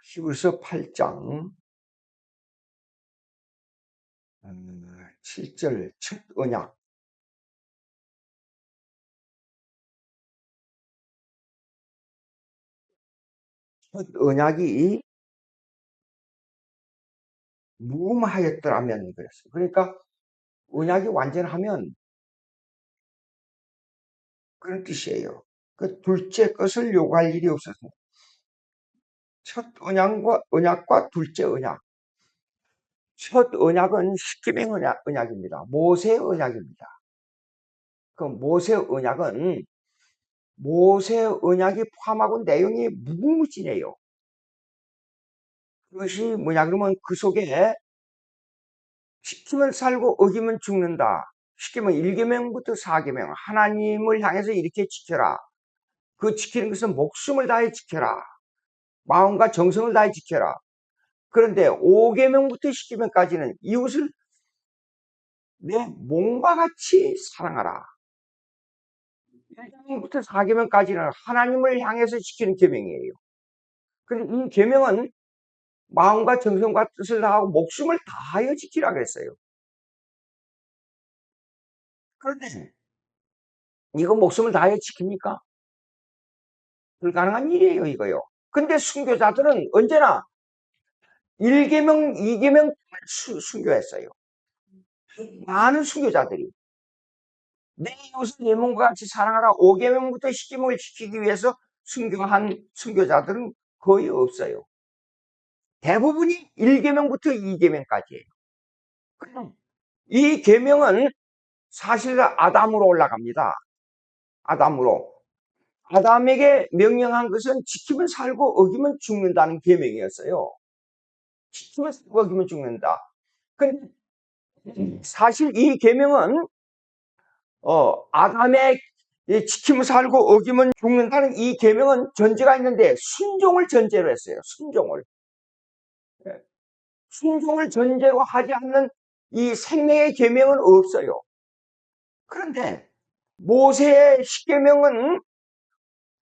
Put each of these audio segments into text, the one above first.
히브리서 8장 7절 첫 언약. 첫 언약이 무음하였더라면 그랬어요. 그러니까 언약이 완전하면 그런 뜻이에요. 그 둘째 것을 요구할 일이 없었어요. 첫 언약과 둘째 언약. 첫 언약은 십계명 언약입니다. 모세 언약입니다. 그 모세 언약은 모세 언약이 포함하고 내용이 무궁무진해요. 그것이 뭐냐 그러면 그 속에 지키면 살고 어기면 죽는다. 쉽게 말하면 1계명부터 4계명 하나님을 향해서 이렇게 지켜라. 그 지키는 것은 목숨을 다해 지켜라. 마음과 정성을 다해 지켜라. 그런데 5계명부터 10계명까지는 이웃을 내 몸과 같이 사랑하라. 1계명부터 4계명까지는 하나님을 향해서 지키는 계명이에요. 그런데 이 계명은 마음과 정성과 뜻을 다하고 목숨을 다하여 지키라 그랬어요. 그런데 이거 목숨을 다하여 지킵니까? 불가능한 일이에요, 이거요. 근데 순교자들은 언제나 1계명, 2계명 순교했어요. 많은 순교자들이 내 이웃을 내 몸과 같이 사랑하라 5계명부터 10계명을 지키기 위해서 순교한 순교자들은 거의 없어요. 대부분이 1계명부터 2계명까지예요. 이 계명은 사실 아담으로 올라갑니다. 아담으로. 아담에게 명령한 것은 지키면 살고 어기면 죽는다는 계명이었어요. 지키면 살고 어기면 죽는다. 근데 사실 이 계명은 아담의 지키면 살고 어기면 죽는다는 이 계명은 전제가 있는데 순종을 전제로 했어요. 순종을. 순종을 전제로 하지 않는 이 생명의 계명은 없어요. 그런데 모세의 십계명은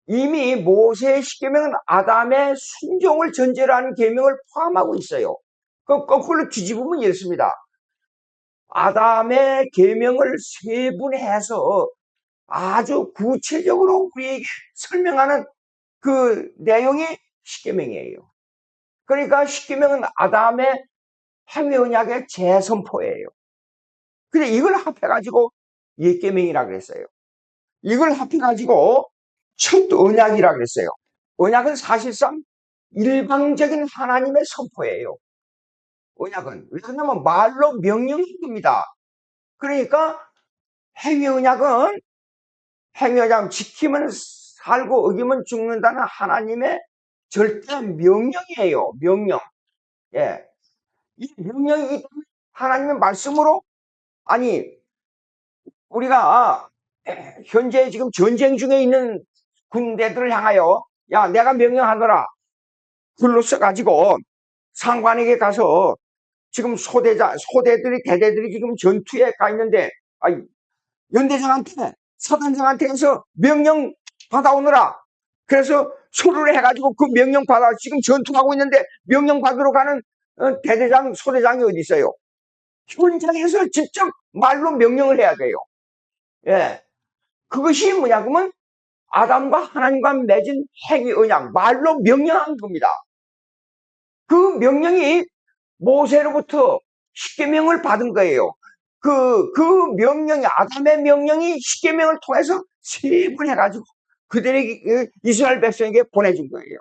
이미 모세의 십계명은 아담의 순종을 전제로 하는 계명을 포함하고 있어요. 그 거꾸로 뒤집으면 이렇습니다. 아담의 계명을 세분해서 아주 구체적으로 우리에게 설명하는 그 내용이 십계명이에요. 그러니까 십계명은 아담의 행위 언약의 재선포예요. 근데 이걸 합해가지고 옛계명이라 그랬어요. 이걸 합해가지고 첫 언약이라 그랬어요. 언약은 사실상 일방적인 하나님의 선포예요. 언약은. 왜냐하면 말로 명령한 겁니다. 그러니까 행위 언약은 행위하자면 지키면 살고 어기면 죽는다는 하나님의 절대 명령이에요. 명령. 예. 이 명령이 하나님의 말씀으로 아니 우리가 현재 지금 전쟁 중에 있는 군대들을 향하여 야 내가 명령하노라 글로 써가지고 상관에게 가서 지금 소대들이 대대들이 지금 전투에 가 있는데 연대장한테 사단장한테 해서 명령 받아오느라 그래서 소를 해가지고 그 명령 받아 지금 전투하고 있는데 명령 받으러 가는 대대장 소대장이 어디 있어요? 현장에서 직접 말로 명령을 해야 돼요. 예, 그것이 뭐냐면 아담과 하나님과 맺은 행위 언약 말로 명령한 겁니다. 그 명령이 모세로부터 십계명을 받은 거예요. 그 명령이 아담의 명령이 십계명을 통해서 세분해가지고 그들에게 이스라엘 백성에게 보내준 거예요.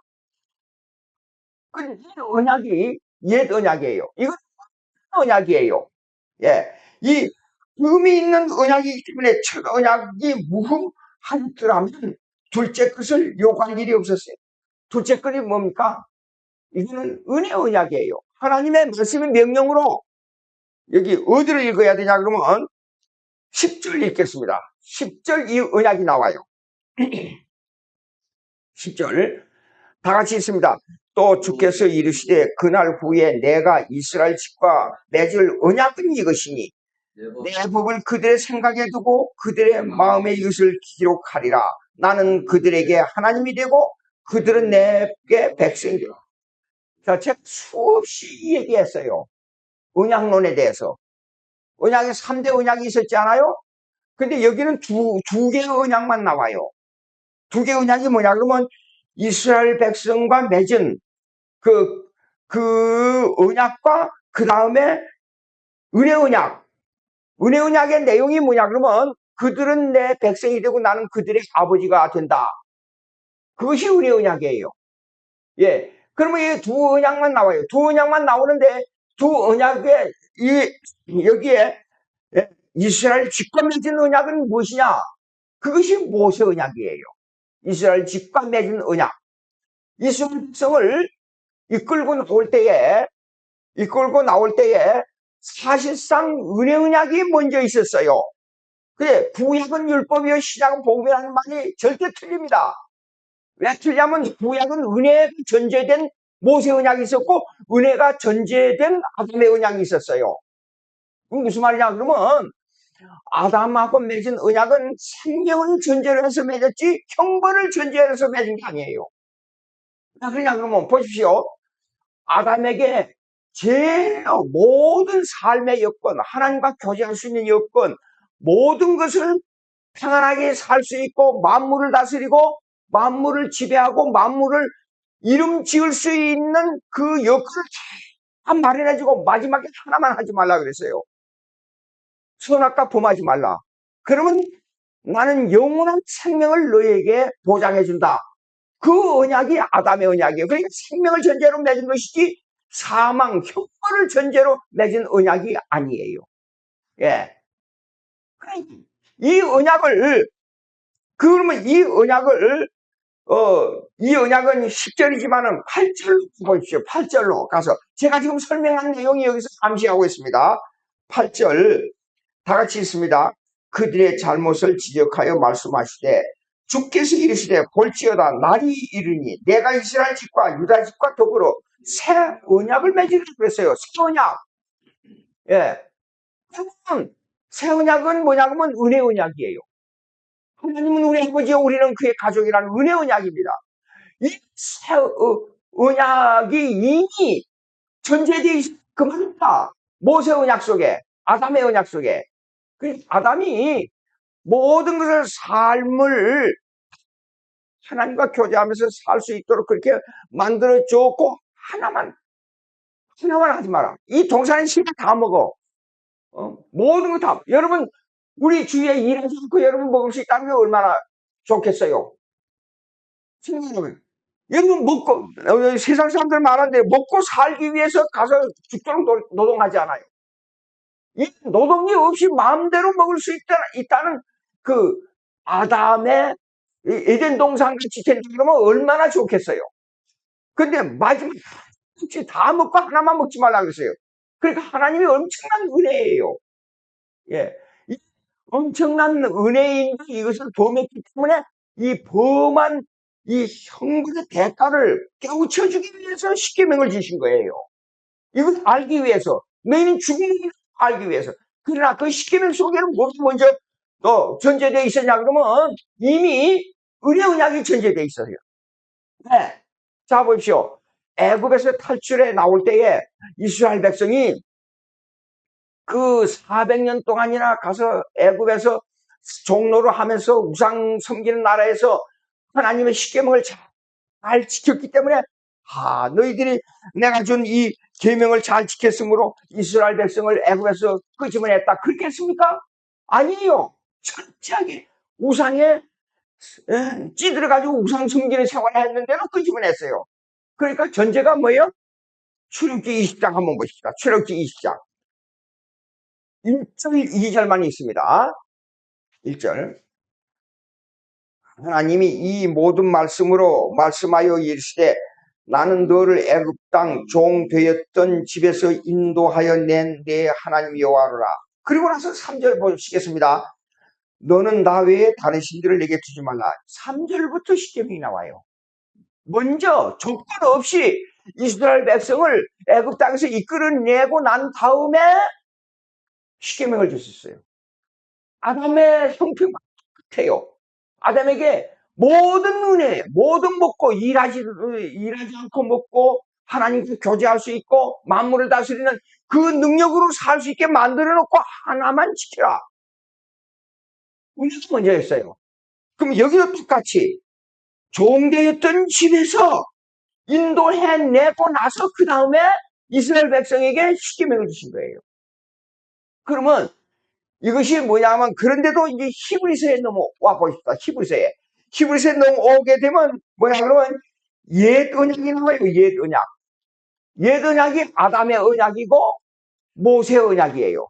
이 언약이 옛 언약이에요. 이건 언약이에요. 예, 이 의미 있는 언약이기 때문에 첫 언약이 무흠하였더라면 둘째 것을 요구할 일이 없었어요. 둘째 것이 뭡니까? 이거는 은혜 언약이에요. 하나님의 말씀의 명령으로 여기 어디를 읽어야 되냐 그러면 10절 읽겠습니다. 10절 이 언약이 나와요. 10절 다 같이 읽습니다. 또 주께서 이르시되 그날 후에 내가 이스라엘 집과 맺을 언약은 이것이니 내 법을 그들의 생각에 두고 그들의 마음에 이것을 기록하리라. 나는 그들에게 하나님이 되고 그들은 내게 백성이 되고 자, 제가 수없이 얘기했어요. 언약론에 대해서. 언약에 3대 언약이 있었지 않아요? 근데 여기는 두 개의 언약만 나와요. 두 개의 언약이 뭐냐? 그러면 이스라엘 백성과 맺은 그 언약과 그 다음에 은혜 언약. 은혜 언약의 내용이 뭐냐? 그러면 그들은 내 백성이 되고 나는 그들의 아버지가 된다. 그것이 은혜 언약이에요. 예. 그러면 이 두 언약만 나와요. 두 언약만 나오는데 두 언약에 여기에 예, 이스라엘 집과 맺은 언약은 무엇이냐? 그것이 모세 언약이에요. 이스라엘 집과 맺은 언약. 이스라엘 백성을 이끌고 나올 때에 사실상 은혜 언약이 먼저 있었어요. 그래, 구약은 율법이요 신약은 복음이라는 말이 절대 틀립니다. 왜 틀냐면 구약은 은혜에 전제된 모세 언약이 있었고 은혜가 전제된 아담의 언약이 있었어요. 그럼 무슨 말이냐 그러면 아담하고 맺은 언약은 생명을 전제로 해서 맺었지 형벌을 전제로 해서 맺은 게 아니에요. 그냥 그러면 보십시오. 아담에게 제 모든 삶의 여건, 하나님과 교제할 수 있는 여건, 모든 것을 평안하게 살 수 있고 만물을 다스리고 만물을 지배하고 만물을 이름 지을 수 있는 그 여건을 다 마련해주고 마지막에 하나만 하지 말라 그랬어요. 선악과 범하지 말라. 그러면 나는 영원한 생명을 너에게 보장해준다. 그 언약이 아담의 언약이에요. 그러니까 생명을 전제로 맺은 것이지 사망, 형벌을 전제로 맺은 언약이 아니에요. 예. 이 언약을, 그러면 이 언약은 10절이지만은 8절로 보십시오. 8절로 가서. 제가 지금 설명한 내용이 여기서 감시하고 있습니다. 8절. 다 같이 있습니다. 그들의 잘못을 지적하여 말씀하시되 주께서 이르시되 볼지어다 날이 이르니 내가 이스라엘 집과 유다 집과 더불어 새 언약을 맺으리라 그랬어요. 새 언약. 예. 그러면 새 언약은 뭐냐면 은혜 언약이에요. 하나님은 우리 아버지요 우리는 그의 가족이라는 은혜 언약입니다. 이 새 언약이 이미 전제되어 그만다. 모세 언약 속에 아담의 언약 속에 아담이 모든 것을 삶을 하나님과 교제하면서 살 수 있도록 그렇게 만들어줬고 하나만 하지 마라. 이 동산의 씨가 다 먹어. 모든 거 다. 여러분 우리 주위에 일하지 않고 여러분 먹을 수 있다는 게 얼마나 좋겠어요. 생각해보면 여러분 먹고 세상 사람들 말하는데 먹고 살기 위해서 가서 죽도록 노동하지 않아요. 이 노동이 없이 마음대로 먹을 수 있다는 그 아담의 에덴 동산 같이 된다 그러면 얼마나 좋겠어요. 근데 마지막 다 먹고 하나만 먹지 말라 그랬어요. 그러니까 하나님이 엄청난 은혜예요. 예. 이 엄청난 은혜인데 이것을 범했기 때문에 이 범한 이 형벌의 대가를 깨우쳐주기 위해서 십계명을 지신 거예요. 이걸 알기 위해서 너희는 죽음을 알기 위해서. 그러나 그 십계명 속에는 무엇이 먼저 전제되어 있었냐 그러면 이미 은혜 언약이 전제되어 있어요. 네. 자 보십시오. 애굽에서 탈출해 나올 때에 이스라엘 백성이 그 400년 동안이나 가서 애굽에서 종로를 하면서 우상 섬기는 나라에서 하나님의 십계명을 잘 지켰기 때문에 너희들이 내가 준 이 계명을 잘 지켰으므로 이스라엘 백성을 애굽에서 끄집어냈다. 그렇게 했습니까? 아니에요. 철저하게 우상에 찌들어가지고 우상 섬기는 생활을 했는데도 끄집어냈어요. 그러니까 전제가 뭐예요? 출애굽기 20장 한번 보십시다. 출애굽기 20장 1절 2절만 있습니다. 1절 하나님이 이 모든 말씀으로 말씀하여 이르시되 나는 너를 애굽 땅 종 되었던 집에서 인도하여 낸 내 하나님 여호와라. 그리고 나서 3절 보시겠습니다. 너는 나 외에 다른 신들을 내게 두지 말라. 3절부터 십계명이 나와요. 먼저 조건 없이 이스라엘 백성을 애굽 땅에서 이끌어내고 난 다음에 십계명을 줬었어요. 아담의 형편과 같아요. 아담에게 모든 은혜, 모든 먹고 일하지 않고 먹고 하나님과 교제할 수 있고 만물을 다스리는 그 능력으로 살 수 있게 만들어 놓고 하나만 지키라. 우리가 먼저였어요. 그럼 여기도 똑같이 종되었던 집에서 인도해내고 나서 그 다음에 이스라엘 백성에게 십계명을 주신 거예요. 그러면 이것이 뭐냐면 그런데도 이제 히브리서에 넘어와 보십시다. 히브리서에 넘어오게 되면 뭐냐 그러면 옛 언약이 나와요. 옛 언약. 옛 언약이 아담의 언약이고 모세의 언약이에요.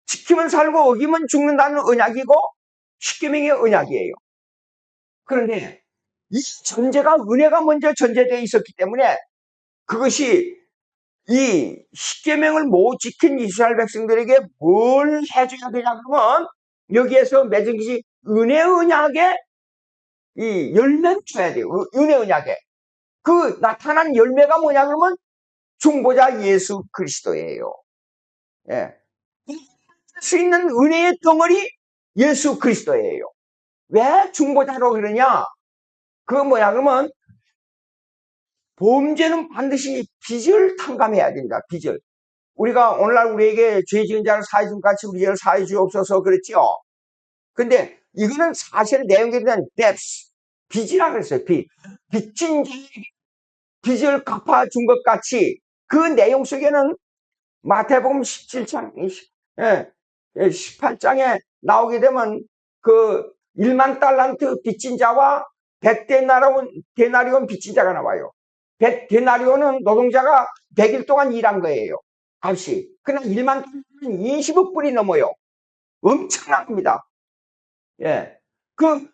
지키면 살고 어기면 죽는다는 언약이고 십계명의 언약이에요. 그런데 이 전제가 은혜가 먼저 전제되어 있었기 때문에 그것이 이 십계명을 못 지킨 이스라엘 백성들에게 뭘 해줘야 되냐 그러면 여기에서 맺은 것이 은혜 언약의 이 열매를 줘야 돼요. 은혜 언약에 그 나타난 열매가 뭐냐 그러면 중보자 예수 그리스도예요. 예. 수 있는 은혜의 덩어리 예수 그리스도예요. 왜 중보자로 그러냐? 그 뭐냐 그러면 범죄는 반드시 빚을 탕감해야 된다. 빚을. 우리가 오늘날 우리에게 죄 지은 자를 사해 준 같이 우리를 사해 주옵소서 그랬지요. 근데 이거는 사실 내용에 대한 debts, 빚이라 그랬어요. 빚진 자에게 빚을 갚아준 것 같이 그 내용 속에는 마태복음 17장, 18장에 나오게 되면 그 1만 달란트 빚진 자와 100데나리온 빚진 자가 나와요. 100데나리온은 노동자가 100일 동안 일한 거예요. 값이. 그러나 1만 달란트는 20억 불이 넘어요. 엄청납니다. 예. 그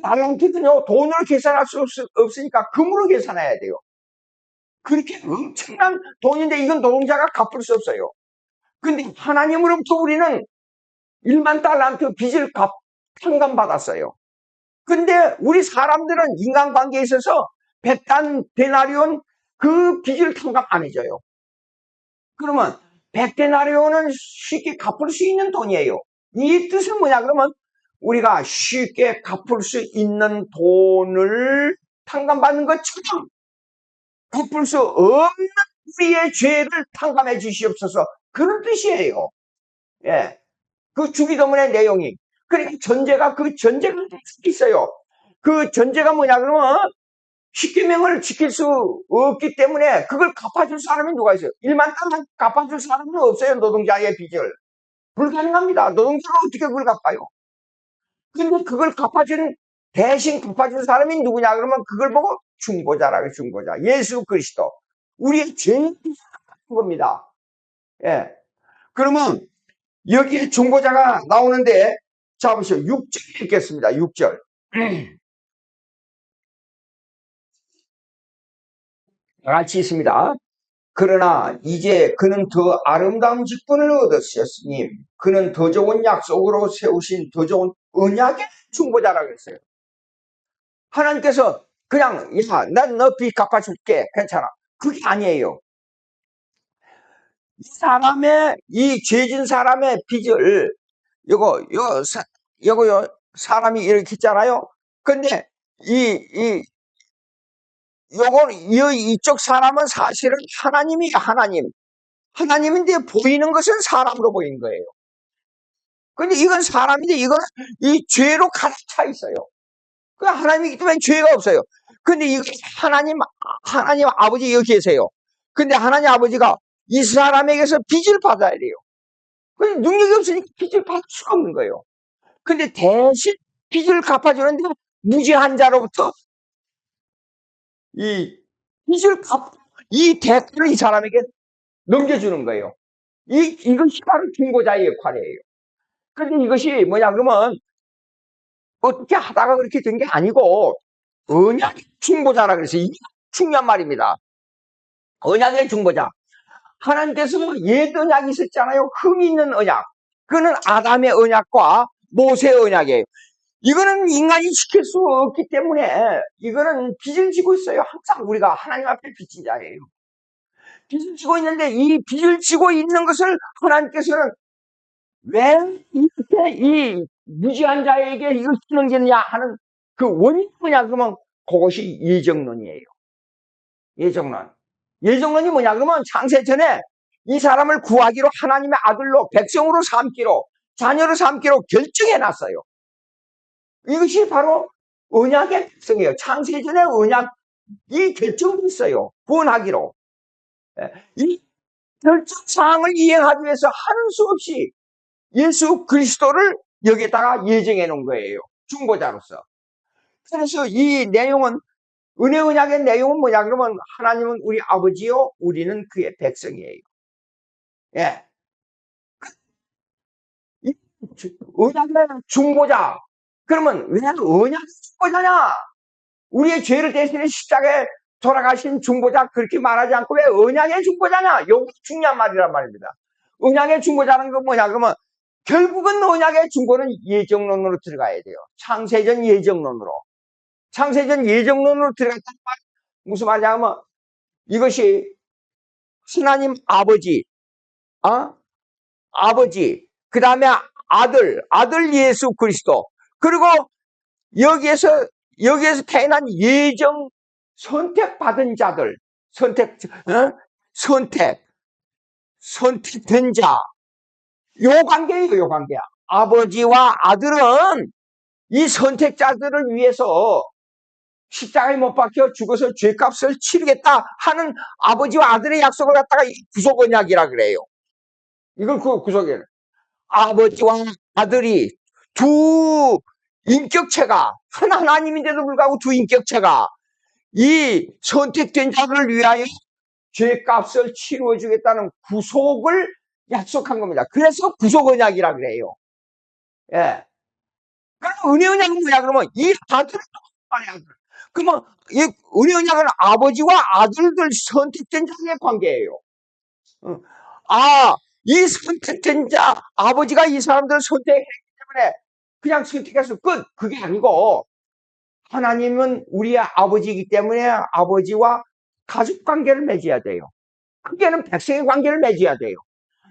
달란트는요, 돈으로 계산할 수 없으니까 금으로 계산해야 돼요. 그렇게 엄청난 돈인데 이건 노동자가 갚을 수 없어요. 근데 하나님으로부터 우리는 1만 달란트 빚을 탕감받았어요. 근데 우리 사람들은 인간관계에 있어서 100단 데나리온 그 빚을 탕감 안 해줘요. 그러면 100데나리온은 쉽게 갚을 수 있는 돈이에요. 이 뜻은 뭐냐 그러면 우리가 쉽게 갚을 수 있는 돈을 탕감받는 것처럼 갚을 수 없는 우리의 죄를 탕감해 주시옵소서. 그런 뜻이에요. 예. 그 주기도문의 내용이. 그러니까 그 전제가 있어요. 그 전제가 뭐냐 그러면 십계명을 지킬 수 없기 때문에 그걸 갚아줄 사람이 누가 있어요? 1만 달러 갚아줄 사람은 없어요. 노동자의 빚을. 불가능합니다. 노동자가 어떻게 그걸 갚아요? 근데 그걸 대신 갚아준 사람이 누구냐 그러면 그걸 보고 중보자라고 중보자. 예수 그리스도. 우리의 죄인 겁니다. 예. 그러면 여기에 중보자가 나오는데 자 보시오. 6절 읽겠습니다. 6절. 같이 있습니다. 그러나 이제 그는 더 아름다운 직분을 얻으셨으니 그는 더 좋은 약속으로 세우신 더 좋은 언약의 중보자라고 했어요. 하나님께서 그냥 야, 난 너 빚 갚아줄게. 괜찮아. 그게 아니에요. 이 죄진 사람의 빚을 요거 사람이 이렇게 있잖아요. 근데 이쪽 사람은 사실은 하나님이 하나님인데 보이는 것은 사람으로 보이는 거예요. 근데 이건 사람인데 이건 이 죄로 가득 차 있어요. 그 하나님이기 때문에 죄가 없어요. 근데 이거 하나님 아버지 여기 계세요. 근데 하나님 아버지가 이 사람에게서 빚을 받아야 돼요. 근데 능력이 없으니까 빚을 받을 수가 없는 거예요. 근데 대신 빚을 갚아주는데 무죄한 자로부터 이 이 대가를 이 사람에게 넘겨주는 거예요. 이것이 바로 중보자의 역할이에요. 근데 이것이 뭐냐 그러면 어떻게 하다가 그렇게 된 게 아니고 언약의 중보자라 그래서 이게 중요한 말입니다. 언약의 중보자. 하나님께서 옛 언약이 있었잖아요. 흠이 있는 언약. 그거는 아담의 언약과 모세의 언약이에요. 이거는 인간이 지킬 수 없기 때문에 이거는 빚을 지고 있어요. 항상 우리가 하나님 앞에 빚진 자예요. 빚을 지고 있는데 이 빚을 지고 있는 것을 하나님께서는 왜 이렇게 이 무지한 자에게 이걸 넘기느냐 하는 그 원인이 뭐냐 그러면 그것이 예정론이에요. 예정론. 예정론이 뭐냐 그러면 창세 전에 이 사람을 구하기로 하나님의 아들로 백성으로 삼기로 자녀로 삼기로 결정해 놨어요. 이것이 바로 언약의 백성이에요. 창세 전에 언약이 결정됐어요. 구원하기로. 이 결정 사항을 이행하기 위해서 하는 수 없이 예수 그리스도를 여기다가 예정해 놓은 거예요. 중보자로서. 그래서 이 내용은 은혜 언약의 내용은 뭐냐 그러면 하나님은 우리 아버지요 우리는 그의 백성이에요. 예. 이 언약의 중보자. 그러면 왜 언약 중보자냐? 우리의 죄를 대신해 십자가에 돌아가신 중보자 그렇게 말하지 않고 왜 언약의 중보자냐? 여기 중요한 말이란 말입니다. 언약의 중보자는 건 뭐냐 그러면 결국은 언약의 중보는 예정론으로 들어가야 돼요. 창세전 예정론으로. 창세전 예정론으로 들어갔다는 말 무슨 말이냐 하면 이것이 하나님 아버지, 아버지, 그 다음에 아들 예수 그리스도, 그리고 여기에서 태어난 예정 선택받은 자들, 선택된 자, 요 관계예요, 요 관계야. 아버지와 아들은 이 선택자들을 위해서 십자가에 못 박혀 죽어서 죄값을 치르겠다 하는 아버지와 아들의 약속을 갖다가 구속 언약이라 그래요. 이걸 구속이에요. 아버지와 아들이 두 인격체가 하나님인데도 불구하고 두 인격체가 이 선택된 자를 위하여 죄값을 치루어 주겠다는 구속을 약속한 겁니다. 그래서 구속 언약이라 그래요. 예. 그럼 은혜 언약은 뭐냐 그러면 이 아들을 말이야. 그러면 이 은혜 언약은 아버지와 아들들 선택된 자의 관계예요. 이 선택된 자 아버지가 이 사람들을 선택했기 때문에 그냥 선택해서 끝. 그게 아니고 하나님은 우리의 아버지이기 때문에 아버지와 가족 관계를 맺어야 돼요. 그게는 백성의 관계를 맺어야 돼요.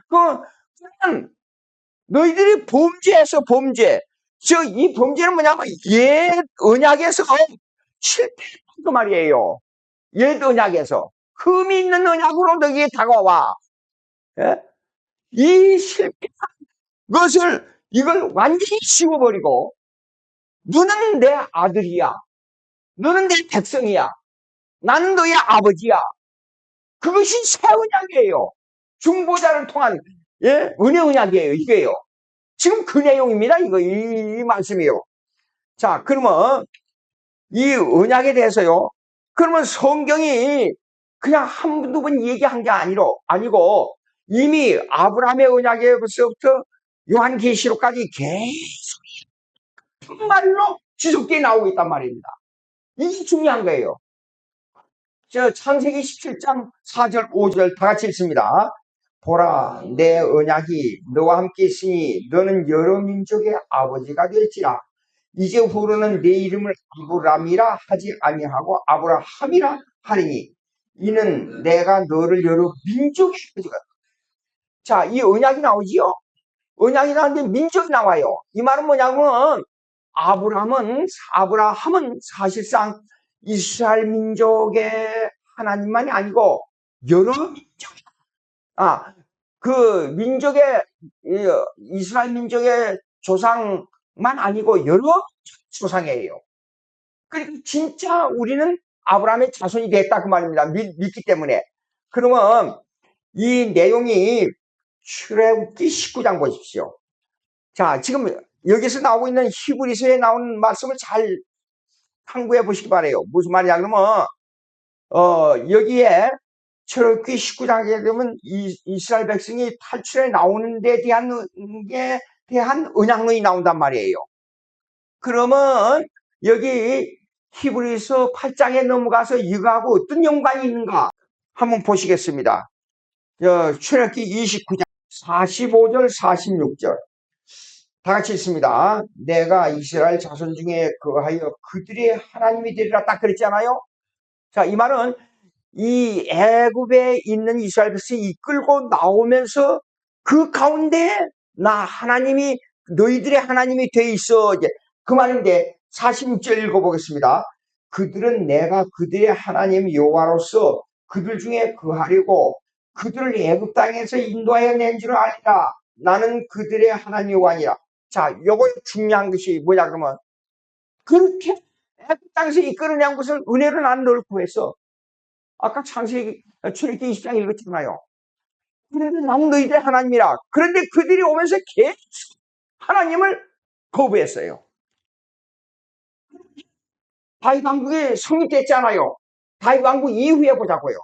그냥 너희들이 범죄해서 범죄. 이 범죄는 뭐냐면 옛 언약에서 실패했던 그 말이에요. 옛 언약에서. 흠이 있는 언약으로 너희에 다가와. 예? 이 실패한 것을 이걸 완전히 씌워버리고 너는 내 아들이야. 너는 내 백성이야. 나는 너의 아버지야. 그것이 새 언약이에요. 중보자를 통한 은혜 언약이에요. 이게요. 지금 그 내용입니다. 이 말씀이요. 자, 그러면 이 언약에 대해서요. 그러면 성경이 그냥 두 번 얘기한 게 아니고 이미 아브라함의 언약에서부터 요한계시록까지 계속 정말로 지속되어 나오고 있단 말입니다. 이게 중요한 거예요. 창세기 17장 4절 5절 다 같이 읽습니다. 보라 내 언약이 너와 함께 있으니 너는 여러 민족의 아버지가 될지라. 이제 후로는 내 이름을 아브람이라 하지 아니하고 아브라함이라 하리니 이는 내가 너를 여러 민족의 아버지가. 자, 이 언약이 나오지요. 언약이 나오는데 민족이 나와요. 이 말은 뭐냐면 아브라함은 사실상 이스라엘 민족의 하나님만이 아니고 여러 민족, 그 민족의 이스라엘 민족의 조상만 아니고 여러 조상이에요. 그러니까 진짜 우리는 아브라함의 자손이 됐다 그 말입니다. 믿기 때문에. 그러면 이 내용이 출애굽기 19장 보십시오. 자, 지금 여기서 나오고 있는 히브리서에 나오는 말씀을 잘 참고해 보시기 바래요. 무슨 말이냐 그러면 여기에 출애굽기 19장에 되면 이스라엘 백성이 탈출해 나오는 데 대한 언약론이 나온단 말이에요. 그러면 여기 히브리서 8장에 넘어가서 이거하고 어떤 연관이 있는가 한번 보시겠습니다. 출애굽기 29장 45절 46절 다 같이 읽습니다. 내가 이스라엘 자손 중에 거하여 그들의 하나님이 되리라 딱 그랬잖아요. 자, 이 말은 이 애굽에 있는 이스라엘 백성이 이끌고 나오면서 그 가운데 하나님이 너희들의 하나님이 돼 있어. 이제 그 말인데 46절 읽어보겠습니다. 그들은 내가 그들의 하나님 여호와로서 그들 중에 거하려고 그들을 애굽 땅에서 인도하여 낸 줄 아니라. 나는 그들의 하나님 여호와니라. 자, 요거 중요한 것이 뭐냐 그러면, 그렇게 애굽 땅에서 이끌어낸 것을 은혜로 난 널 구해서, 아까 창세기 출애굽기 20장 읽었잖아요. 그런데 나는 너희들의 하나님이라. 그런데 그들이 오면서 계속 하나님을 거부했어요. 다윗 왕국이 성립됐잖아요. 다윗 왕국 이후에 보자고요.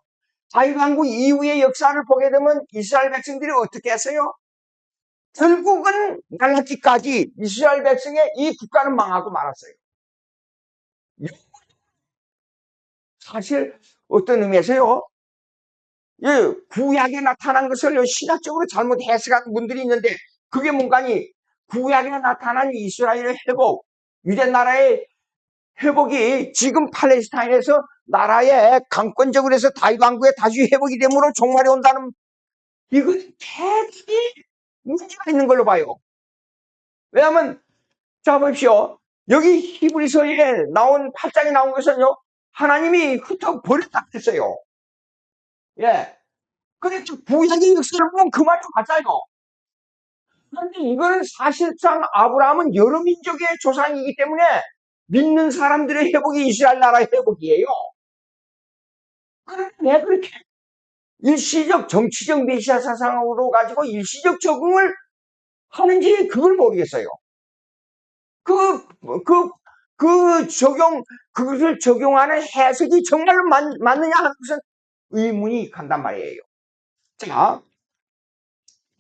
다윗 왕국 이후의 역사를 보게 되면 이스라엘 백성들이 어떻게 했어요? 결국은 말라기까지 이스라엘 백성의 이 국가는 망하고 말았어요. 사실 어떤 의미에서요, 예, 구약에 나타난 것을 신학적으로 잘못 해석하는 분들이 있는데, 그게 뭔가니, 구약에 나타난 이스라엘의 회복, 유대 나라의 회복이 지금 팔레스타인에서 나라의 강권적으로 해서 다윗 왕국의 다시 회복이 되므로 종말이 온다는, 이건 대단히 문제가 있는 걸로 봐요. 왜냐하면 자 보십시오. 여기 히브리서에 나온 8장에 나온 것은요, 하나님이 흩어 버렸다 했어요. 예. 근데 구약의 역사를 보면 그 말도 맞아요. 그런데 이거는 사실상 아브라함은 여러 민족의 조상이기 때문에 믿는 사람들의 회복이 이스라엘 나라의 회복이에요. 그런데 왜 그렇게 일시적 정치적 메시아 사상으로 가지고 일시적 적응을 하는지 그걸 모르겠어요. 그것을 적용하는 해석이 정말로 맞느냐 하는 것은 의문이 간단 말이에요. 자,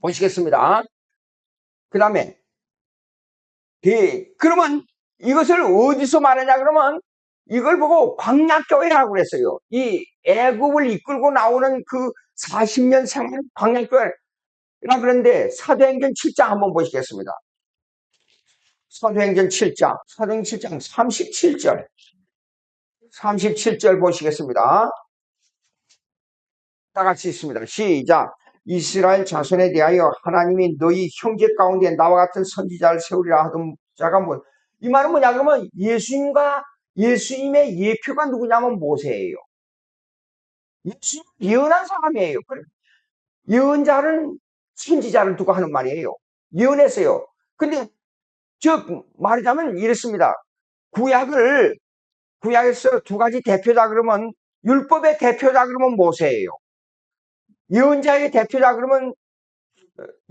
보시겠습니다. 그 다음에, 그러면 이것을 어디서 말하냐 그러면, 이걸 보고 광야교회라고 그랬어요. 이 애굽을 이끌고 나오는 그 40년 생활 광야교회라 그러는데, 사도행전 7장 한번 보시겠습니다. 사도행전 7장 37절 보시겠습니다. 다 같이 있습니다. 시작. 이스라엘 자손에 대하여 하나님이 너희 형제 가운데 나와 같은 선지자를 세우리라 하던 자가 뭐, 이 말은 뭐냐 그러면 예수님의 예표가 누구냐면 모세예요. 예수님 예언한 사람이에요. 예언자는 선지자를 두고 하는 말이에요. 예언했어요. 근데 말하자면 이렇습니다. 구약에서 두 가지 대표자 그러면, 율법의 대표자 그러면 모세예요. 예언자의 대표자 그러면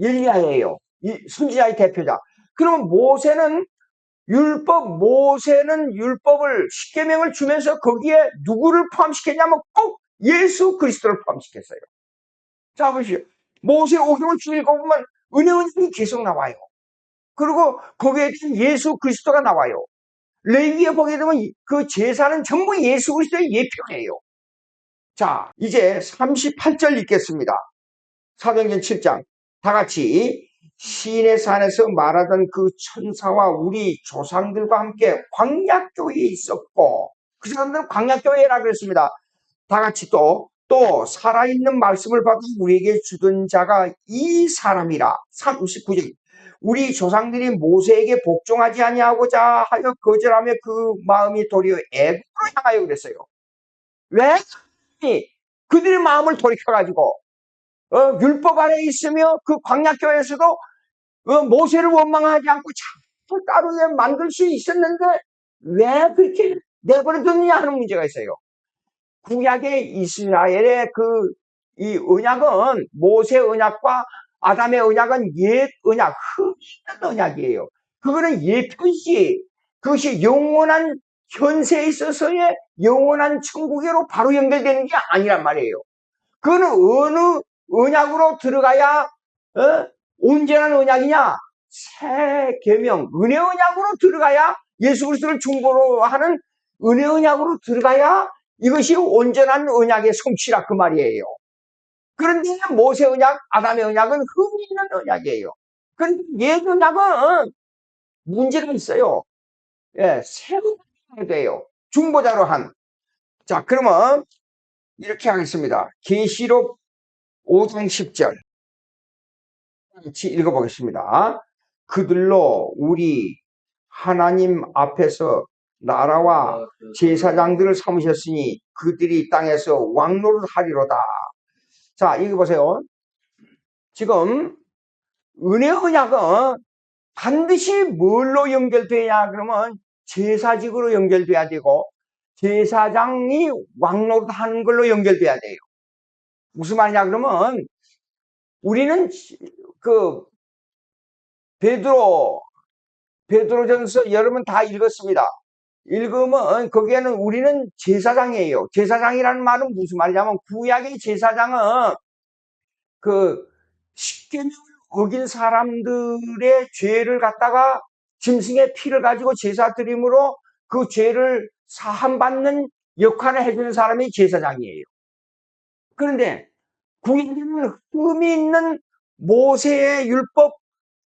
엘리야예요. 이 선지자의 대표자. 그러면 모세는 율법을 십계명을 주면서 거기에 누구를 포함시켰냐면 꼭 예수 그리스도를 포함시켰어요. 자 보시오. 모세 오경을 쭉 읽어보면 은혜원이 계속 나와요. 그리고 거기에 예수 그리스도가 나와요. 레위기에 보게 되면 그 제사는 전부 예수 그리스도의 예표예요. 자, 이제 38절 읽겠습니다. 사도행전 7장. 다 같이. 시인의 산에서 말하던 그 천사와 우리 조상들과 함께 광야교회에 있었고, 그 사람들은 광야교회라 그랬습니다. 다 같이 또 살아있는 말씀을 받아 우리에게 주던 자가 이 사람이라. 39절. 우리 조상들이 모세에게 복종하지 아니하고자 하여 거절하며 그 마음이 도리어 애굽으로 향하여 그랬어요. 왜? 그들의 마음을 돌이켜가지고 율법 아래 있으며 그 광야교회에서도 모세를 원망하지 않고 자꾸 따로 만들 수 있었는데 왜 그렇게 내버려뒀느냐 하는 문제가 있어요. 구약의 이스라엘의 이 언약은, 모세 언약과 아담의 언약은 옛 언약, 흠있는 언약이에요. 그거는 예표이지, 그것이 영원한 현세에 있어서의 영원한 천국으로 바로 연결되는 게 아니란 말이에요. 그거는 어느 언약으로 들어가야 온전한 언약이냐? 새 계명, 은혜 언약으로 들어가야, 예수 그리스도를 중보로 하는 은혜 언약으로 들어가야 이것이 온전한 언약의 성취라 그 말이에요. 그런데 모세 언약, 아담의 언약은 흠이 있는 언약이에요. 그런데 옛 언약은 문제가 있어요. 예, 새로 해야 돼요. 중보자로 한. 자, 그러면 이렇게 하겠습니다. 계시록 5장 10절 같이 읽어보겠습니다. 그들로 우리 하나님 앞에서 나라와 제사장들을 삼으셨으니 그들이 이 땅에서 왕노릇하리로다. 자, 여기 보세요. 지금 은혜 언약은 반드시 뭘로 연결되냐 그러면 제사직으로 연결돼야 되고 제사장이 왕노릇하는 걸로 연결돼야 돼요. 무슨 말이냐 그러면 우리는 그 베드로전서 여러분 다 읽었습니다. 읽으면 거기에는 우리는 제사장이에요. 제사장이라는 말은 무슨 말이냐면 구약의 제사장은 그 십계명을 어긴 사람들의 죄를 갖다가 짐승의 피를 가지고 제사 드림으로 그 죄를 사함받는 역할을 해주는 사람이 제사장이에요. 그런데 구약에는 흠이 있는 모세의 율법,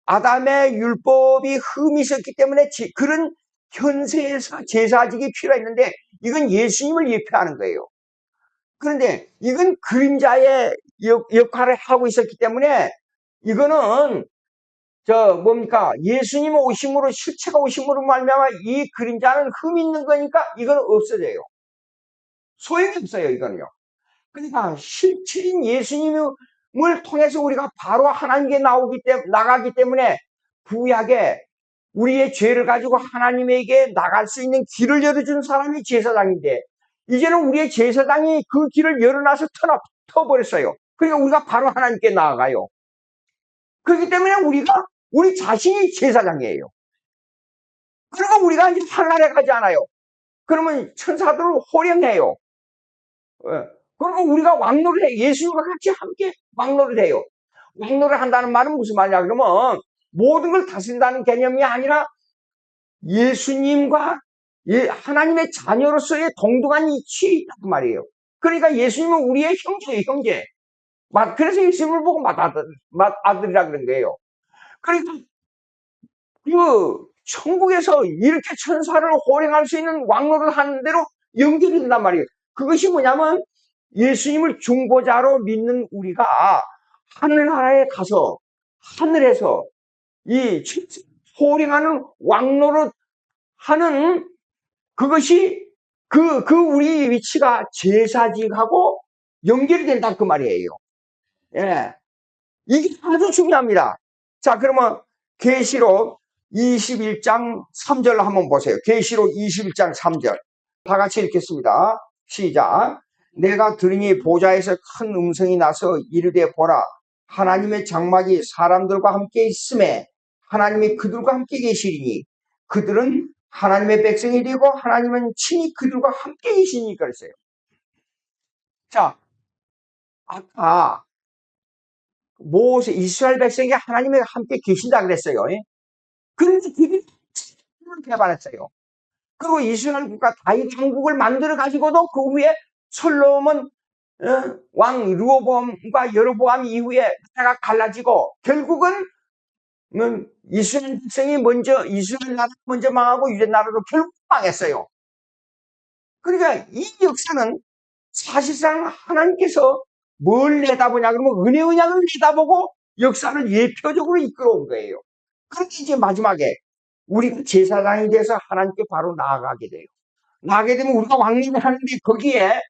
아담의 율법이 흠이 있었기 때문에 그런 현세에서 제사직이 필요했는데 이건 예수님을 예표하는 거예요. 그런데 이건 그림자의 역할을 하고 있었기 때문에 이거는 뭡니까? 예수님 오심으로 실체가 오심으로 말미암아 이 그림자는 흠이 있는 거니까 이건 없어져요. 소용이 없어요, 이거는요. 그러니까 실체인 예수님을 통해서 우리가 바로 하나님께 나가기 때문에 구약에 우리의 죄를 가지고 하나님에게 나갈 수 있는 길을 열어준 사람이 제사장인데 이제는 우리의 제사장이 그 길을 열어놔서 터버렸어요. 그러니까 우리가 바로 하나님께 나아가요. 그렇기 때문에 우리 자신이 제사장이에요. 그러니까 우리가 이제 하늘에 가지 않아요. 그러면 천사들을 호령해요. 그리고 우리가 왕노를 해요. 예수님과 같이 함께 왕노를 해요. 왕노를 한다는 말은 무슨 말이냐 그러면 모든 걸 다스린다는 개념이 아니라 예수님과 하나님의 자녀로서의 동등한 이치에 있단 말이에요. 그러니까 예수님은 우리의 형제예요, 형제. 그래서 예수님을 보고 맏아들이라 그런 거예요. 그러니까 그 천국에서 이렇게 천사를 호령할 수 있는 왕노를 하는 대로 연결이 된단 말이에요. 그것이 뭐냐면 예수님을 중보자로 믿는 우리가 하늘나라에 가서 하늘에서 이 호령하는 왕노릇 하는 그것이 우리 위치가 제사직하고 연결이 된다 그 말이에요. 예. 이게 아주 중요합니다. 자, 그러면 계시록 21장 3절 한번 보세요. 계시록 21장 3절. 다 같이 읽겠습니다. 시작. 내가 들으니 보좌에서 큰 음성이 나서 이르되 보라 하나님의 장막이 사람들과 함께 있음에 하나님이 그들과 함께 계시리니 그들은 하나님의 백성이 되고 하나님은 친히 그들과 함께 계시니 그랬어요. 자, 아까 모세 이스라엘 백성이 하나님과 함께 계신다 그랬어요. 그런데 그들이 배반했어요. 그리고 이스라엘 국가 다윗 왕국을 만들어 가지고도 그 후에 솔로몬 왕 르호보암과 여로보암 이후에 나라가 갈라지고 결국은 이스라엘 백성이 이스라엘 나라가 먼저 망하고 유대 나라도 결국 망했어요. 그러니까 이 역사는 사실상 하나님께서 뭘 내다보냐 그러면 은혜 언약을 내다보고 역사를 예표적으로 이끌어온 거예요. 그렇게 이제 마지막에 우리가 제사장이 돼서 하나님께 바로 나아가게 돼요. 나아가게 되면 우리가 왕림을 하는데 거기에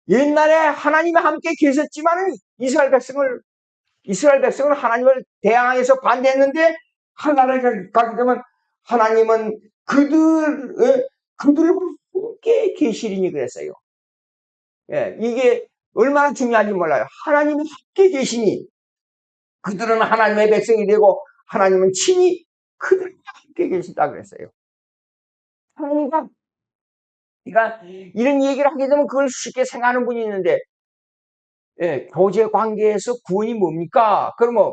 옛날에 하나님과 함께 계셨지만은 이스라엘 백성을 하나님을 대항해서 반대했는데 하나님을 가게 되면 하나님은 그들과 함께 계시리니 그랬어요. 예, 이게 얼마나 중요한지 몰라요. 하나님이 함께 계시니 그들은 하나님의 백성이 되고 하나님은 친히 그들과 함께 계신다 그랬어요. 하나님과 그러니까 이런 얘기를 하게 되면 그걸 쉽게 생각하는 분이 있는데 교제 관계에서 구원이 뭡니까? 그러면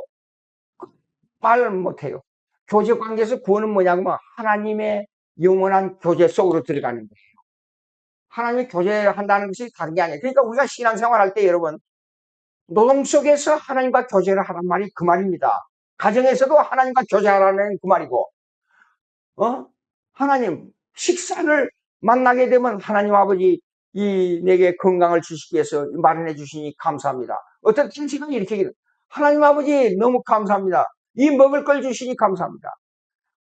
말을 못해요. 교제 관계에서 구원은 뭐냐면 하나님의 영원한 교제 속으로 들어가는 거예요. 하나님의 교제를 한다는 것이 다른 게 아니에요. 그러니까 우리가 신앙생활 할 때 여러분 노동 속에서 하나님과 교제를 하란 말이 그 말입니다. 가정에서도 하나님과 교제하라는 그 말이고 하나님 식사를 만나게 되면 하나님 아버지 내게 건강을 주시기 위해서 마련해 주시니 감사합니다. 어떤 시간이 이렇게 하나님 아버지 너무 감사합니다. 이 먹을 걸 주시니 감사합니다.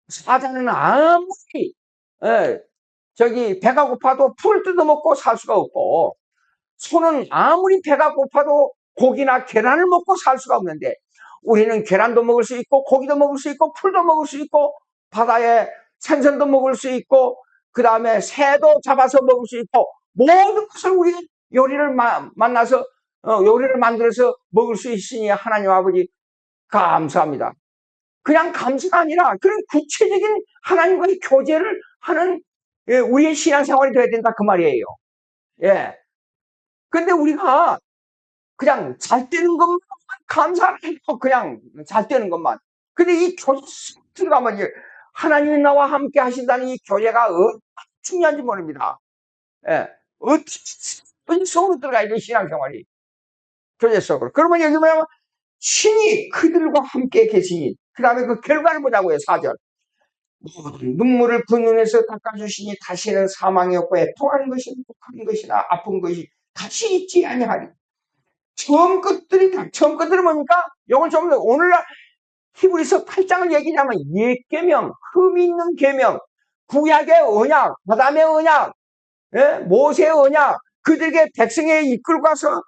사자는 아무리 배가 고파도 풀 뜯어먹고 살 수가 없고, 소는 아무리 배가 고파도 고기나 계란을 먹고 살 수가 없는데, 우리는 계란도 먹을 수 있고 고기도 먹을 수 있고 풀도 먹을 수 있고 바다에 생선도 먹을 수 있고 그 다음에 새도 잡아서 먹을 수 있고 모든 것을 우리 요리를 만나서 요리를 만들어서 먹을 수 있으니 하나님 아버지 감사합니다. 그냥 감사가 아니라 그런 구체적인 하나님과의 교제를 하는 우리의 신앙생활이 돼야 된다 그 말이에요. 예. 근데 우리가 그냥 잘 되는 것만 감사를 해요. 그냥 잘 되는 것만. 근데 이 교제 속에 들어가면 하나님이 나와 함께 하신다는 이 교제가 얼마나 중요한지 모릅니다. 예. 어떻게 속으로 들어가야 돼, 신앙생활이. 교제 속으로. 그러면 여기 뭐냐면, 신이 그들과 함께 계시니, 그 다음에 그 결과를 보자고요, 4절. 눈물을 그 눈에서 닦아주시니 다시는 사망이 없고 애통하는 것이 독한 것이나 아픈 것이 다시 있지 아니하리. 처음 것들이 뭡니까? 이걸 좀 오늘날 히브리서 8장을 얘기하면 옛 계명, 흠이 있는 계명, 구약의 언약, 아담의 언약, 모세의 언약, 그들에게 백성에 이끌고 가서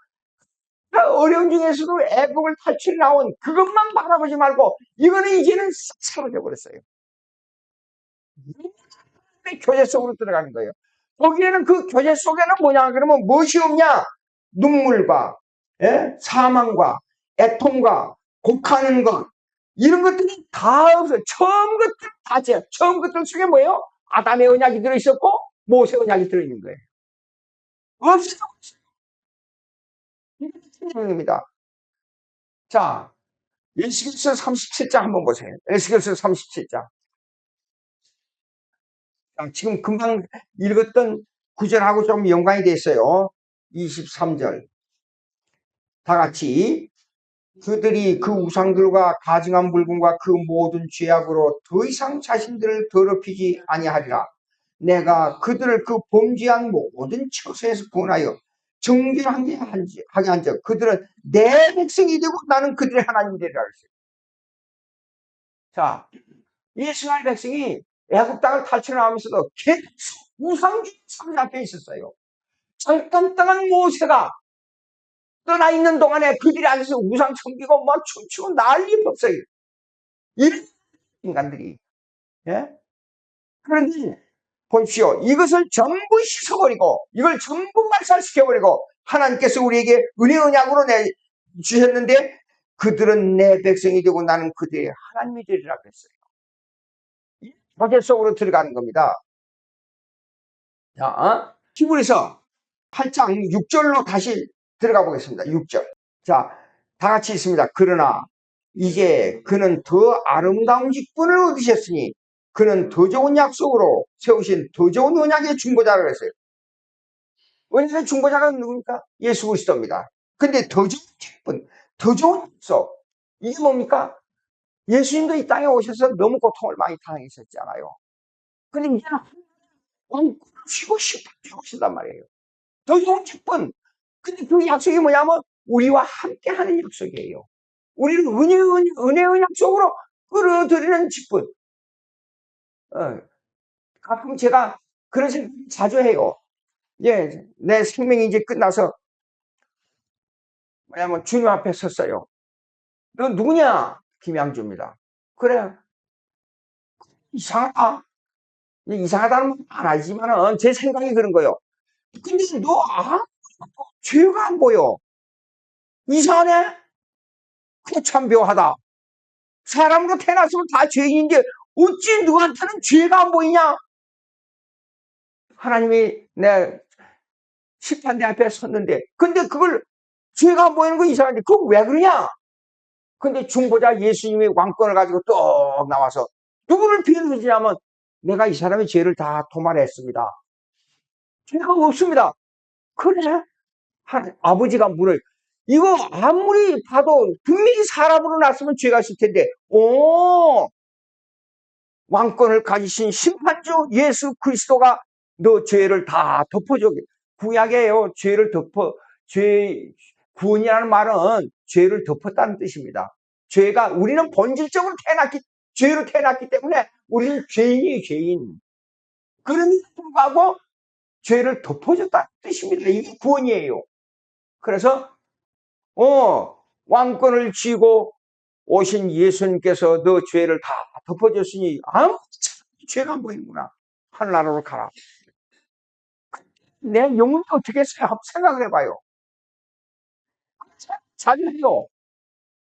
어려운 중에서도 애국을 탈출 나온 그것만 바라보지 말고 이거는 이제는 싹 사라져 버렸어요. 교제 속으로 들어가는 거예요. 거기에는 그 교제 속에는 뭐냐 그러면 무엇이 없냐? 눈물과 사망과 애통과 곡하는 것 이런 것들이 다 없어요. 처음 것들 속에 뭐예요? 아담의 언약이 들어있었고 모세 언약이 들어있는 거예요. 없어요. 입니다. 자, 에스겔서 37장 한번 보세요. 에스겔서 37장. 지금 금방 읽었던 구절하고 좀 연관이 돼 있어요. 23절. 다 같이 그들이 그 우상들과 가증한 물건과 그 모든 죄악으로 더 이상 자신들을 더럽히지 아니하리라. 내가 그들을 그 범죄한 모든 처소에서 구원하여 정결하게 한 적 그들은 내 백성이 되고 나는 그들의 하나님이 되리라 그랬어요. 자, 이스라엘 백성이 애국 땅을 탈출하면서도 계속 우상주의 사회 앞에 있었어요. 잠깐 떠난 모세가 떠나 있는 동안에 그들이 앉아서 우상 섬기고 막 춤추고 난리 법석이 이런 인간들이. 예? 그런데 보십시오. 이것을 전부 씻어버리고 이걸 전부 말살시켜버리고 하나님께서 우리에게 은혜 언약으로 주셨는데 그들은 내 백성이 되고 나는 그들의 하나님이 되리라 그랬어요. 교제 속으로 들어가는 겁니다. 자, 히브리서 8장 6절로 다시 들어가 보겠습니다. 6절. 자, 다 같이 있습니다. 그러나 이제 그는 더 아름다운 직분을 얻으셨으니 그는 더 좋은 약속으로 세우신 더 좋은 언약의 중보자라고 했어요. 언약의 중보자가 누굽니까? 예수 그리스도입니다. 근데 더 좋은 직분, 더 좋은 약속. 이게 뭡니까? 예수님도 이 땅에 오셔서 너무 고통을 많이 당했었잖아요. 근데 이제는 왕권을 쉬고 싶어 오신단 말이에요. 더 좋은 직분. 근데 그 약속이 뭐냐면 우리와 함께 하는 약속이에요. 우리는 은혜의 약속으로 끌어들이는 직분. 가끔 제가 그런 생각 자주 해요. 예, 내 생명이 이제 끝나서 뭐냐면 주님 앞에 섰어요. 너 누구냐? 김양주입니다. 그래. 이상하다. 이상하다는 건 안 하지만은 제 생각이 그런 거예요. 근데 너 죄가 안 보여. 이상하네? 그게 참 묘하다. 사람으로 태어났으면 다 죄인인데 어찌 누구한테는 죄가 안 보이냐? 하나님이 내 심판대 앞에 섰는데 근데 그걸 죄가 안 보이는 거 이상한데 그거 왜 그러냐? 근데 중보자 예수님이 왕권을 가지고 또 나와서 누구를 비유하냐면 내가 이 사람의 죄를 다 도말했습니다. 죄가 없습니다. 그래? 아버지가 물을 이거 아무리 봐도 분명히 사람으로 났으면 죄가 있을 텐데 왕권을 가지신 심판주 예수 그리스도가 너 죄를 다 덮어줘. 구약에요. 구원이라는 말은 죄를 덮었다는 뜻입니다. 우리는 본질적으로 죄로 태어났기 때문에 우리는 죄인이에요, 죄인. 그럼에도 불구하고 죄를 덮어줬다는 뜻입니다. 이게 구원이에요. 그래서 왕권을 쥐고 오신 예수님께서 너 죄를 다 덮어줬으니 아무 죄가 안 보이는구나. 하늘나라로 가라. 내 영혼이 어떻게 했어요? 한번 생각을 해봐요. 자기요.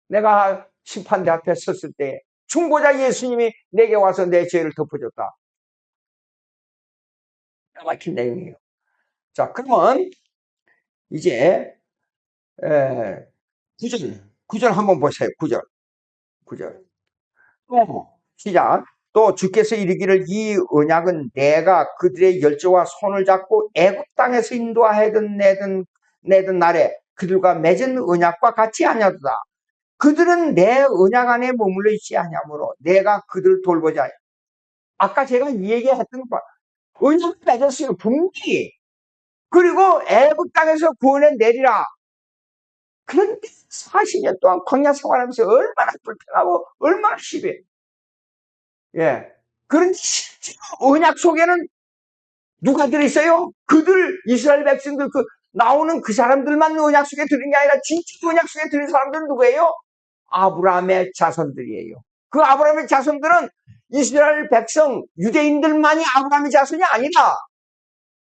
내가 심판대 앞에 섰을 때 중보자 예수님이 내게 와서 내 죄를 덮어줬다. 막힌 내용이에요. 자, 그러면 이제 9절 한번 보세요. 9절. 시작. 또 주께서 이르기를 이 언약은 내가 그들의 열조와 손을 잡고 애굽 땅에서 인도하던 내던 날에 그들과 맺은 언약과 같이 아니하도다. 그들은 내 언약 안에 머물러 있지 아니하므로 내가 그들을 돌보자. 아까 제가 이 얘기했던 거 언약을 맺었어요. 분명히. 그리고 애굽 땅에서 구원해 내리라. 그런데 40년 동안 광야 생활하면서 얼마나 불편하고 얼마나 심해. 예. 그런데 언약 속에는 누가 들어있어요? 그들 이스라엘 백성들 나오는 그 사람들만 언약 속에 들은 게 아니라 진짜 언약 속에 들은 사람들은 누구예요? 아브라함의 자손들이에요. 그 아브라함의 자손들은 이스라엘 백성 유대인들만이 아브라함의 자손이 아니다.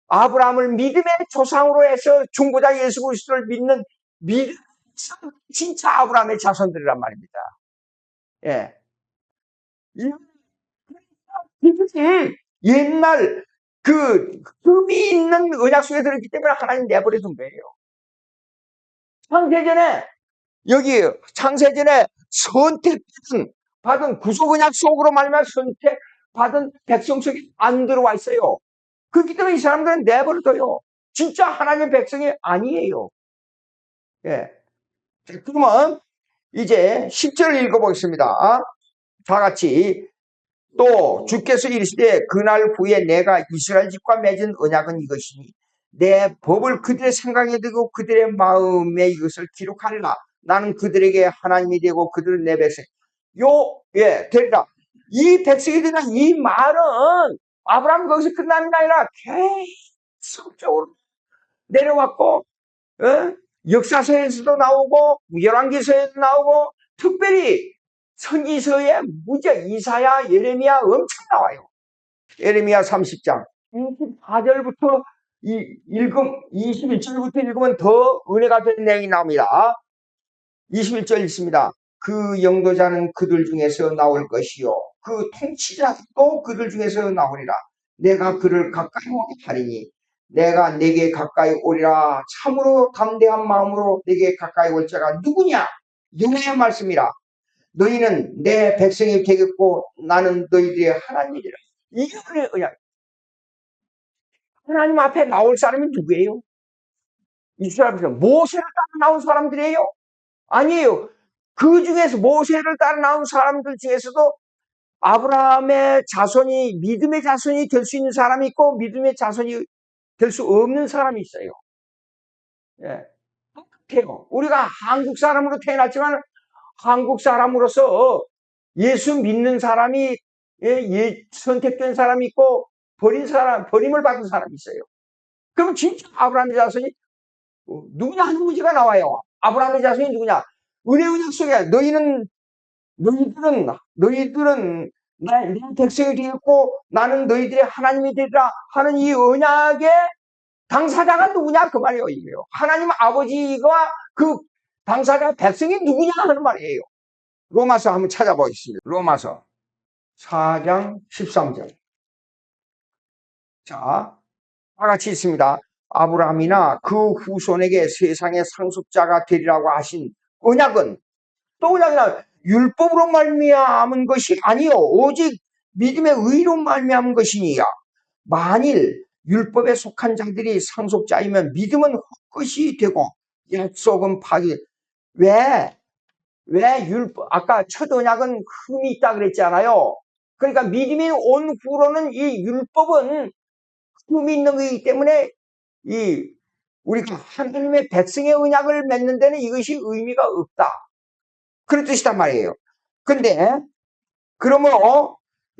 아브라함을 믿음의 조상으로 해서 중보자 예수 그리스도를 믿는 진짜 아브라함의 자손들이란 말입니다. 예. 이것이 옛날 흠이 있는 언약 속에 들었기 때문에 하나님 내버려 둔 거예요. 창세전에 선택받은 구속 언약 속으로 말미암아 선택받은 백성 속에 안 들어와 있어요. 그렇기 때문에 이 사람들은 내버려 둬요. 진짜 하나님의 백성이 아니에요. 예. 그러면 이제 10절을 읽어보겠습니다. 다 같이. 또 주께서 이르시되 그날 후에 내가 이스라엘 집과 맺은 언약은 이것이니 내 법을 그들의 생각에 두고 그들의 마음에 이것을 기록하리라. 나는 그들에게 하나님이 되고 그들은 내 백성. 되리라. 이 백성이 되나 이 말은 아브라함 거기서 끝나는 게 아니라 계속적으로 내려왔고 역사서에서도 나오고 열왕기서에도 나오고 특별히 선지서에 이사야, 예레미야 엄청 나와요. 예레미야 30장 24절부터 21절부터 읽으면 더 은혜가 되는 내용이 나옵니다. 21절 있습니다. 그 영도자는 그들 중에서 나올 것이요 그 통치자도 그들 중에서 나오리라. 내가 그를 가까이 오게 하리니 내가 내게 가까이 오리라. 참으로 담대한 마음으로 내게 가까이 올 자가 누구냐? 여호와의 말씀이라. 너희는 내 백성이 되겠고 나는 너희들의 하나님이라. 이게 언약. 하나님 앞에 나올 사람이 누구예요? 이스라엘 백성 모세를 따라 나온 사람들이에요? 아니에요. 그 중에서 모세를 따라 나온 사람들 중에서도 아브라함의 자손이 믿음의 자손이 될 수 있는 사람이 있고 믿음의 자손이 될 수 없는 사람이 있어요. 예. 똑같아요. 우리가 한국 사람으로 태어났지만 한국 사람으로서 예수 믿는 사람이 선택된 사람이 있고 버림을 받은 사람이 있어요. 그럼 진짜 아브라함의 자손이 누구냐 하는 문제가 나와요. 아브라함의 자손이 누구냐? 은혜 언약 속에 너희들은 내 백성이 되겠고 나는 너희들의 하나님이 되리라 하는 이 언약의 당사자가 누구냐 그 말이에요. 이게요. 하나님 아버지가 그 당사자 백성이 누구냐 하는 말이에요. 로마서 한번 찾아보겠습니다. 로마서 4장 13절. 자, 다 같이 있습니다. 아브라함이나 그 후손에게 세상의 상속자가 되리라고 하신 언약은 또 언약이나 율법으로 말미암은 것이 아니요 오직 믿음의 의로 말미암은 것이니야. 만일 율법에 속한 자들이 상속자이면 믿음은 헛것이 되고 약속은 파기. 왜 율법 아까 첫 언약은 흠이 있다 그랬잖아요. 그러니까 믿음이 온 후로는 이 율법은 흠이 있는 것이기 때문에 우리가 하나님의 백성의 언약을 맺는 데는 이것이 의미가 없다. 그런 뜻이단 말이에요. 근데 그러면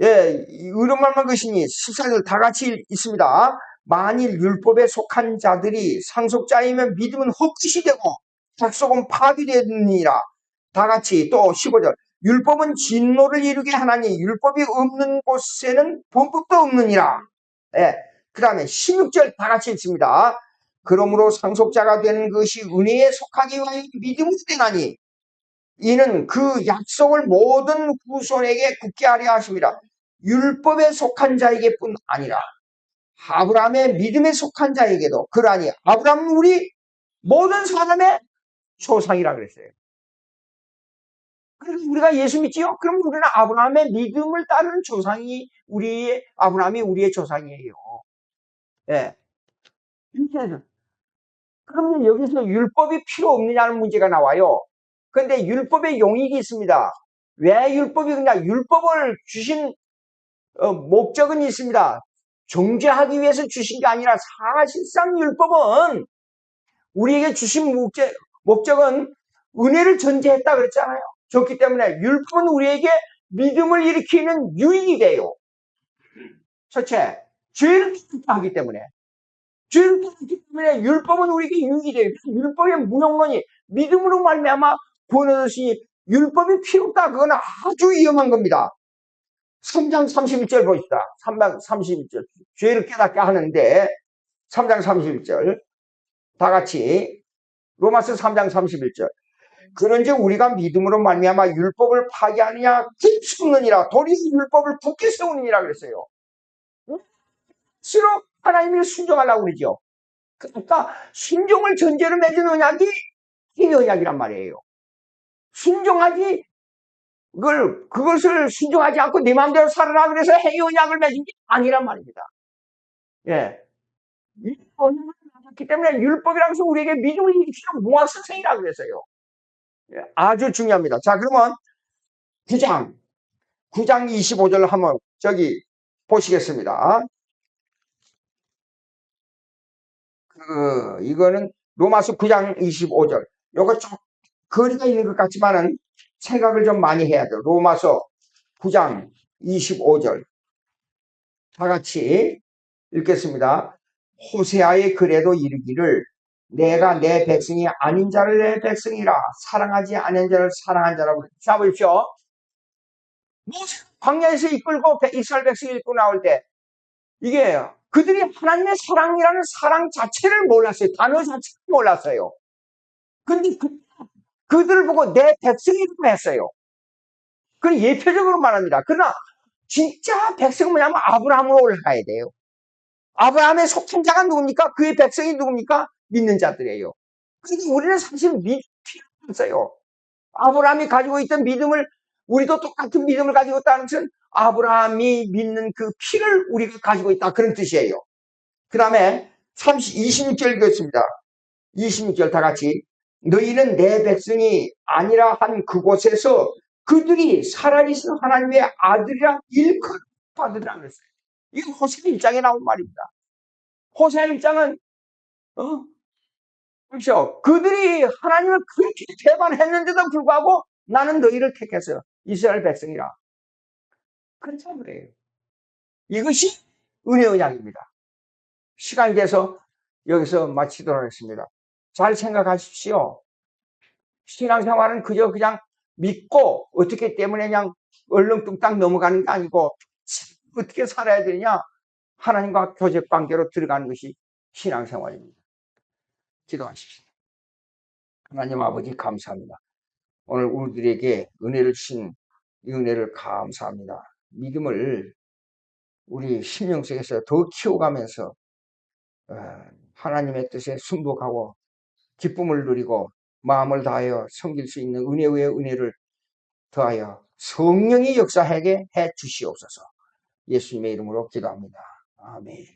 예, 의로운 말만 것이니 14절 다 같이 있습니다. 만일 율법에 속한 자들이 상속자이면 믿음은 헛짓이 되고 약속은 파기되느니라. 다 같이 또 15절 율법은 진노를 이루게 하나니 율법이 없는 곳에는 본법도 없느니라. 예, 그 다음에 16절 다 같이 읽습니다. 그러므로 상속자가 되는 것이 은혜에 속하기 위하여 믿음으로 되나니 이는 그 약속을 모든 후손에게 굳게 하려 하심이라. 율법에 속한 자에게뿐 아니라 아브라함의 믿음에 속한 자에게도 그러하니 아브라함은 우리 모든 사람의 조상이라 그랬어요. 그래서 우리가 예수 믿지요? 그럼 우리는 아브라함의 믿음을 따르는 조상이 아브라함이 우리의 조상이에요. 예. 이렇게 해서 그러면 여기서 율법이 필요 없느냐는 문제가 나와요. 그런데 율법의 용익이 있습니다. 왜 율법이 그냥 율법을 주신 목적은 있습니다. 정죄하기 위해서 주신 게 아니라 사실상 율법은 우리에게 주신 목적은 은혜를 전제했다 그랬잖아요. 좋기 때문에 율법은 우리에게 믿음을 일으키는 유익이 돼요. 첫째, 죄를 하기 때문에. 죄를 하기 때문에 율법은 우리에게 유익이 돼요. 율법의 무용론이 믿음으로 말미암아 구원 얻으시니 율법이 필요 없다. 그건 아주 위험한 겁니다. 3장 31절 보십시다. 3장 31절. 죄를 깨닫게 하는데 3장 31절 다 같이 로마서 3장 31절 그런즉 우리가 믿음으로 말미암아 율법을 파기하느냐 붙수느니라 도리어 율법을 굳게 세우느니라 그랬어요. 스스로 하나님을 순종하려고 그러죠. 그러니까 순종을 전제로 맺은 언약이 이 언약이란 말이에요. 순종하지 그것을 순종하지 않고 내 마음대로 살아라 그래서 행위 언약을 맺은 게 아니란 말입니다. 예. 이 언약을 맺었기 때문에 율법이라고 해서 우리에게 믿음을 일으키는 무학선생이라고 그랬어요. 예. 아주 중요합니다. 자, 그러면 9장 25절 한번 저기 보시겠습니다. 이거는 로마서 9장 25절. 요거 좀 거리가 있는 것 같지만은 생각을 좀 많이 해야 돼요. 로마서 9장 25절. 다 같이 읽겠습니다. 호세아의 글에도 이르기를 내가 내 백성이 아닌 자를 내 백성이라 사랑하지 않은 자를 사랑한 자라고. 자, 보십시오. 광야에서 이끌고 이스라엘 백성이 이끌고 나올 때 이게 그들이 하나님의 사랑이라는 사랑 자체를 몰랐어요. 단어 자체를 몰랐어요. 근데 그들을 보고 내 백성이라고 했어요. 그건 예표적으로 말합니다. 그러나 진짜 백성은 뭐냐면 아브라함으로 올라가야 돼요. 아브라함의 속한 자가 누굽니까? 그의 백성이 누굽니까? 믿는 자들이에요. 그런데 우리는 사실 믿을 필요가 없어요. 아브라함이 가지고 있던 믿음을 우리도 똑같은 믿음을 가지고 있다는 것은 아브라함이 믿는 그 피를 우리가 가지고 있다 그런 뜻이에요. 그 다음에 26절 읽겠습니다. 26절 다 같이 너희는 내 백성이 아니라 한 그곳에서 그들이 살아있는 하나님의 아들이라 일컬 받으라 그랬어요. 이건 호세아 1장에 나온 말입니다. 호세아 1장은 그렇죠. 그들이 하나님을 그렇게 배반했는데도 불구하고 나는 너희를 택했어요. 이스라엘 백성이라. 그렇죠. 그래요. 이것이 은혜 언약입니다. 시간이 돼서 여기서 마치도록 하겠습니다. 잘 생각하십시오. 신앙생활은 그냥 믿고 어떻게 때문에 그냥 얼렁뚱땅 넘어가는 게 아니고 어떻게 살아야 되느냐 하나님과 교제 관계로 들어가는 것이 신앙생활입니다. 기도하십시오. 하나님 아버지 감사합니다. 오늘 우리들에게 은혜를 주신 이 은혜를 감사합니다. 믿음을 우리 심령 속에서 더 키워가면서 하나님의 뜻에 순복하고 기쁨을 누리고 마음을 다하여 섬길 수 있는 은혜 위에 은혜를 더하여 성령이 역사하게 해 주시옵소서. 예수님의 이름으로 기도합니다. 아멘.